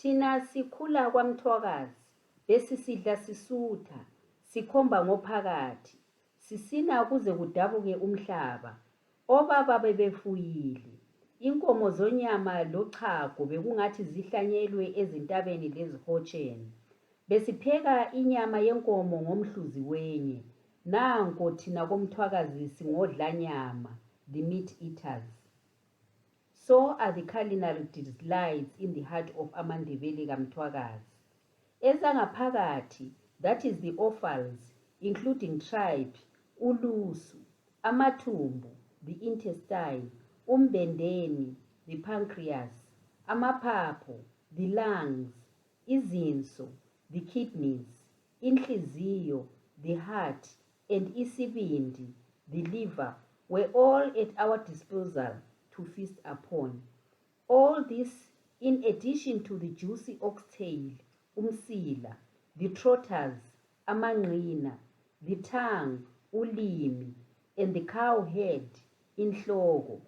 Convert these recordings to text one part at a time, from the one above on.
Thina sikhula kwaMthwakazi, bese sidla sisutha, sikhomba ngophakathi, sisina kuze kudabuke umhlaba. Obaba bebefuyile, inkomo zonyama lochago bekungathi zihlanyelwe ezintabeni lezihotsheni. Besipheka inyama yenkomo ngomhluzi wenye. Nanko thina koMthwakazi singodlanyama, the meat eaters. So are the culinary delights in the heart of amaNdebele kaMthwakazi. Ezangaphakathi, that is the offals, including tripe, ulusu, amathumbu, the intestine, umbendeni, the pancreas, amaphaphu, the lungs, izinso, the kidneys, inhliziyo, the heart, and isibindi, the liver, were all at our disposal to feast upon. All this in addition to the juicy oxtail, umsila, the trotters, amanqina, the tongue, ulimi, and the cow head, inhloko,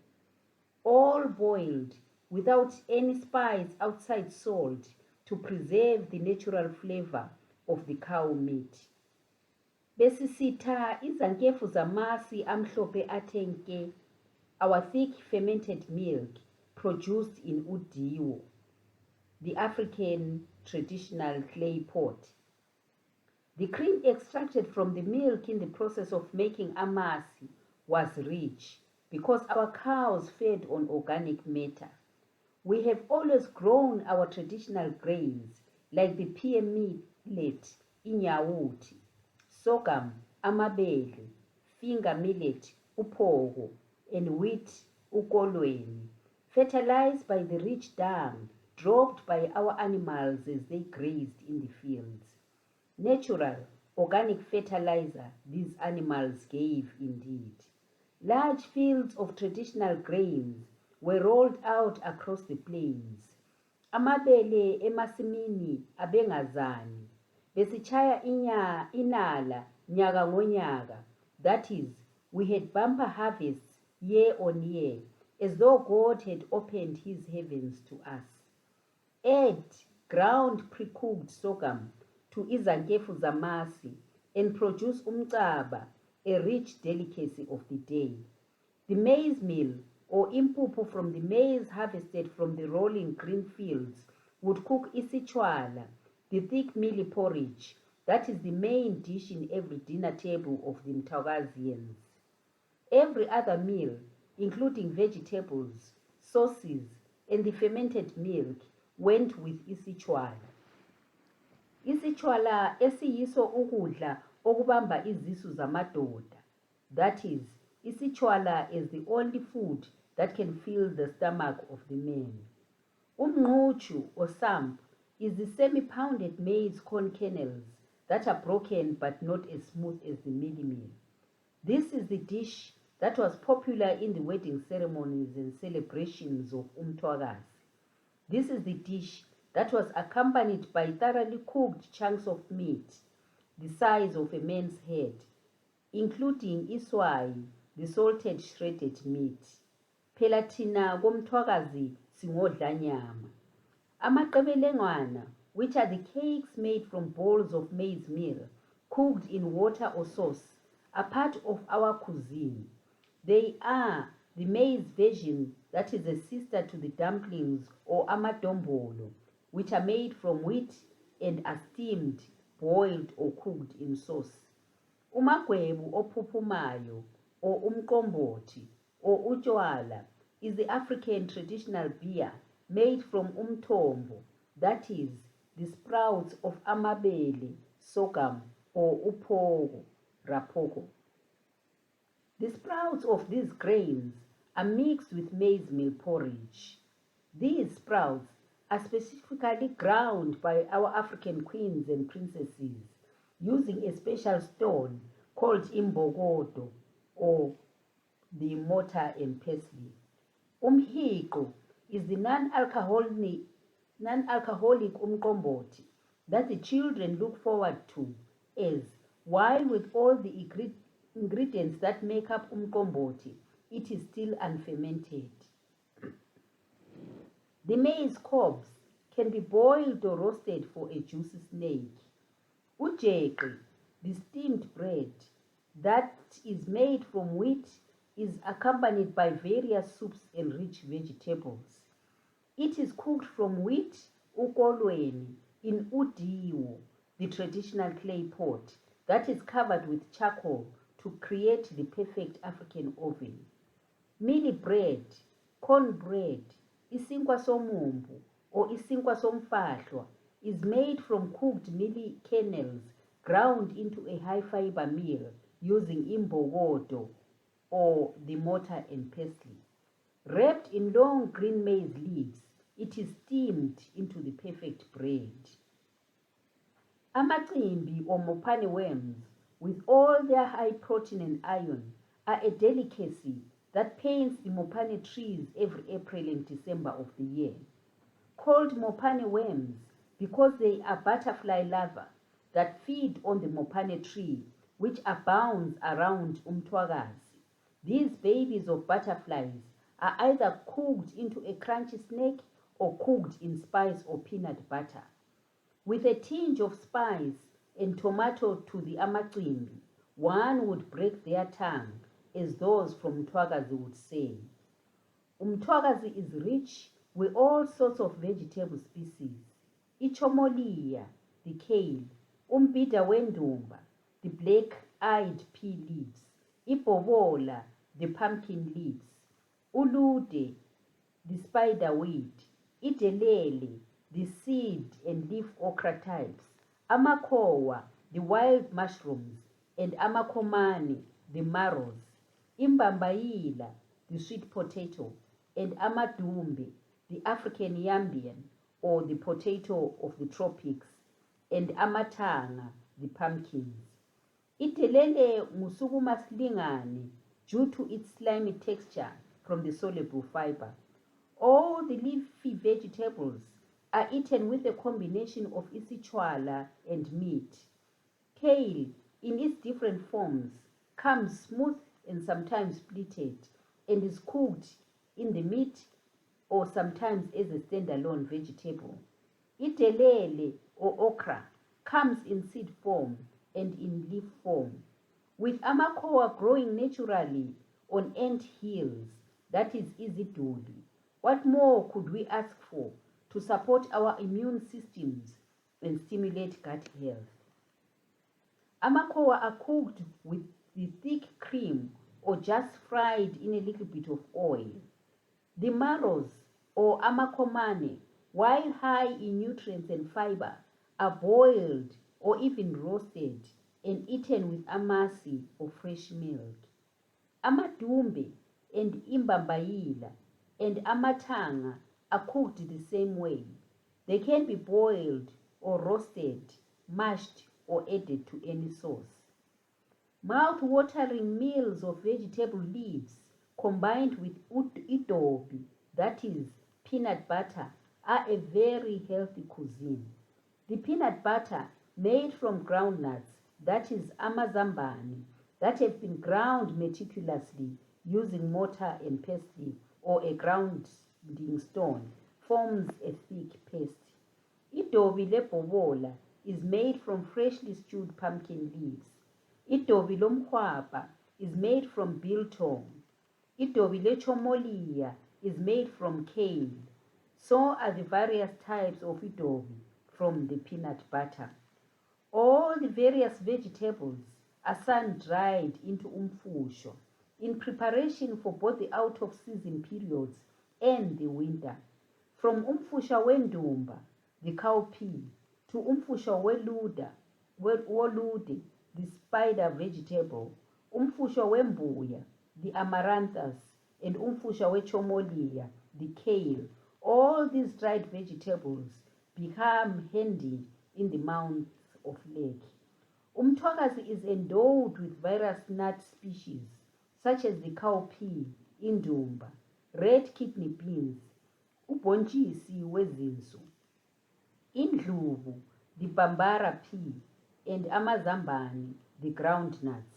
all boiled without any spice outside salt to preserve the natural flavor of the cow meat. Besisitha izankefu zamasi amhlophe athe nke, our thick fermented milk produced in udiwo, the African traditional clay pot. The cream extracted from the milk in the process of making amasi was rich because our cows fed on organic matter. We have always grown our traditional grains like the pear millet, inyawuthi, sorghum, amabele, finger millet, uphoko, and wheat, ukolweni, fertilized by the rich dung dropped by our animals as they grazed in the fields. Natural, organic fertilizer these animals gave indeed. Large fields of traditional grains were rolled out across the plains. Amabele emasimini abengazani, besichaya inala nyaka ngonyaka. That is, we had bumper harvests year on year, as though God had opened his heavens to us. Add ground pre-cooked sorghum to izankefu zamasi and produce umcaba, a rich delicacy of the day. The maize meal, or impuphu from the maize harvested from the rolling green fields, would cook isichwala, the thick mealy porridge that is the main dish in every dinner table of the Mthwakazians. Every other meal, including vegetables, sauces, and the fermented milk, went with isichwala. Isichwala esiyiso ukudla okubamba izisu zamadoda. That is, isichwala is the only food that can fill the stomach of the man. Umnquchu or samp is the semi-pounded maize corn kernels that are broken but not as smooth as the mealie meal. This is the dish that was popular in the wedding ceremonies and celebrations of Umthwakazi. This is the dish that was accompanied by thoroughly cooked chunks of meat, the size of a man's head, including iswai, the salted shredded meat. Phela thina koMthwakazi singodlanyama. Amaqebelengwana, which are the cakes made from balls of maize meal, cooked in water or sauce, are part of our cuisine. They are the maize version that is a sister to the dumplings or amadombolo, which are made from wheat and are steamed, boiled or cooked in sauce. Umagwebu ophuphumayo or umqombothi or utshwala is the African traditional beer made from umthombo, that is, the sprouts of amabele, sorghum or uphoko, rapoko. The sprouts of these grains are mixed with maize meal porridge. These sprouts are specifically ground by our African queens and princesses using a special stone called imbokodo or the mortar and pestle. Umhiqo is the non-alcoholic umqombothi that the children look forward to, as while with all the ingredients that make up umqombothi, it is still unfermented. The maize cobs can be boiled or roasted for a juicy snake. Ujeqi, the steamed bread that is made from wheat, is accompanied by various soups and rich vegetables. It is cooked from wheat, ukolweni, in udiwo, the traditional clay pot that is covered with charcoal to create the perfect African oven. Mealie bread, cornbread, isinkwa somumbu, or isinkwa somfahlwa, is made from cooked mealie kernels ground into a high-fiber meal using imbokodo or the mortar and pestle. Wrapped in long green maize leaves, it is steamed into the perfect bread. Amacimbi or mopane worms, with all their high protein and iron, are a delicacy that paints the mopane trees every April and December of the year. Called mopane worms because they are butterfly larvae that feed on the mopane tree, which abounds around kaMthwakazi. These babies of butterflies are either cooked into a crunchy snake or cooked in spice or peanut butter. With a tinge of spice and tomato to the amacimbi, one would break their tongue, as those from Mthwakazi would say. Mthwakazi is rich with all sorts of vegetable species. Ichomolia, the kale, umbida wendumba, the black-eyed pea leaves, ibhobola, the pumpkin leaves, ulude, the spiderweed, idelele, the seed and leaf okra types, amakhowa, the wild mushrooms, and amakhomane, the marrows, imbambayila, the sweet potato, and amadumbe, the African yambian, or the potato of the tropics, and amathanga, the pumpkins. Idelele musukuma slingane due to its slimy texture from the soluble fiber. All the leafy vegetables are eaten with a combination of isichwala and meat. Kale, in its different forms, comes smooth and sometimes splitted and is cooked in the meat or sometimes as a standalone vegetable. Idelele or okra comes in seed form and in leaf form. With amakhowa growing naturally on ant hills, that is iziduli, what more could we ask for to support our immune systems and stimulate gut health? Amakhowa are cooked with the thick cream or just fried in a little bit of oil. The marrows or amakhomane, while high in nutrients and fiber, are boiled or even roasted and eaten with amasi or fresh milk. Amadumbe and imbambayila and amathanga are cooked the same way. They can be boiled or roasted, mashed, or added to any sauce. Mouth-watering meals of vegetable leaves combined with idobi, that is, peanut butter, are a very healthy cuisine. The peanut butter made from groundnuts, that is amazambane, that have been ground meticulously using mortar and pestle or a grounding stone, forms a thick paste. Idobi lebhobola is made from freshly stewed pumpkin leaves. Idobi lomkhwapa is made from biltong. Idobi lechomolia is made from kale. So are the various types of idobi from the peanut butter. All the various vegetables are sun-dried into umfusho in preparation for both the out-of-season periods and the winter. From umfusha wendumba, the cowpea, to umfusha wolude, the spider vegetable, umfusha wembuya, the amaranthus, and umfusha wechomolia, the kale. All these dried vegetables become handy in the mouth of lake. Mthwakazi is endowed with various nut species such as the cowpea, indumba, red kidney beans, ubhontshisi wezinso, indlubu, the bambara pea, and amazambane, the groundnuts.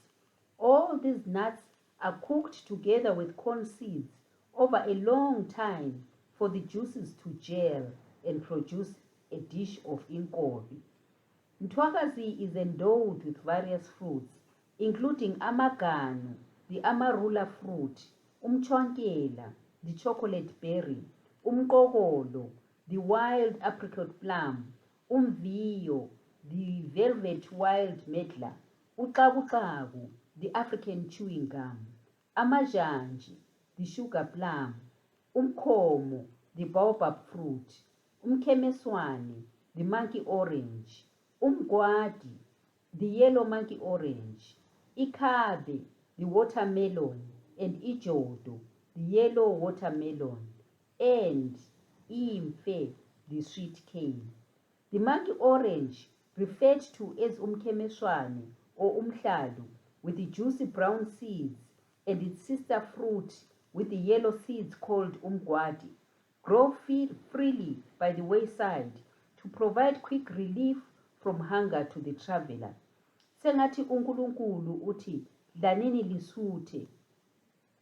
All these nuts are cooked together with corn seeds over a long time for the juices to gel and produce a dish of inkobe. Mthwakazi is endowed with various fruits, including amaganu, the amarula fruit, umchwankela, the chocolate berry, umqokolo, the wild apricot plum, umviyo, the velvet wild medlar, uxakuxaku, the African chewing gum, amajanji, the sugar plum, umkhomo, the baobab fruit, umkhemeswane, the monkey orange, umgwadi, the yellow monkey orange, ikhabe, the watermelon, and ijodo, the yellow watermelon, and imfe, the sweet cane. The monkey orange, referred to as umkhemeswane or umhlalo, with the juicy brown seeds, and its sister fruit with the yellow seeds called umgwadi, grow freely by the wayside to provide quick relief from hunger to the traveler. Sengathi uNkulunkulu uthi dlanini lisuthe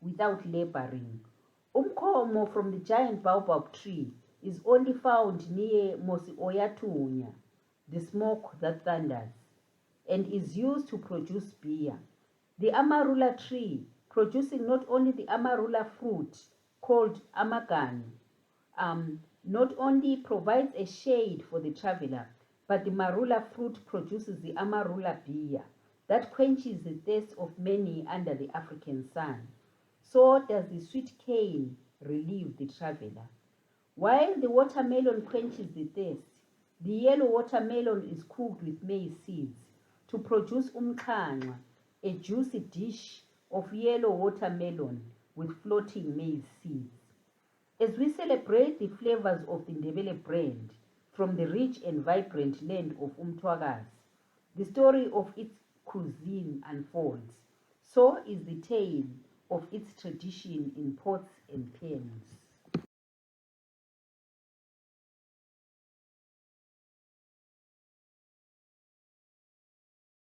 without laboring. Umkhomo from the giant baobab tree is only found near Mosi Oyatunya, the smoke that thunders, and is used to produce beer. The amarula tree, producing not only the amarula fruit called amaganu, not only provides a shade for the traveler, but the marula fruit produces the amarula beer that quenches the thirst of many under the African sun. So does the sweet cane relieve the traveler. While the watermelon quenches the thirst, the yellow watermelon is cooked with maize seeds to produce umkhanqa, a juicy dish of yellow watermelon with floating maize seeds. As we celebrate the flavors of the Ndebele brand from the rich and vibrant land of Mthwakazi, the story of its cuisine unfolds. So is the tale of its tradition in pots and pans.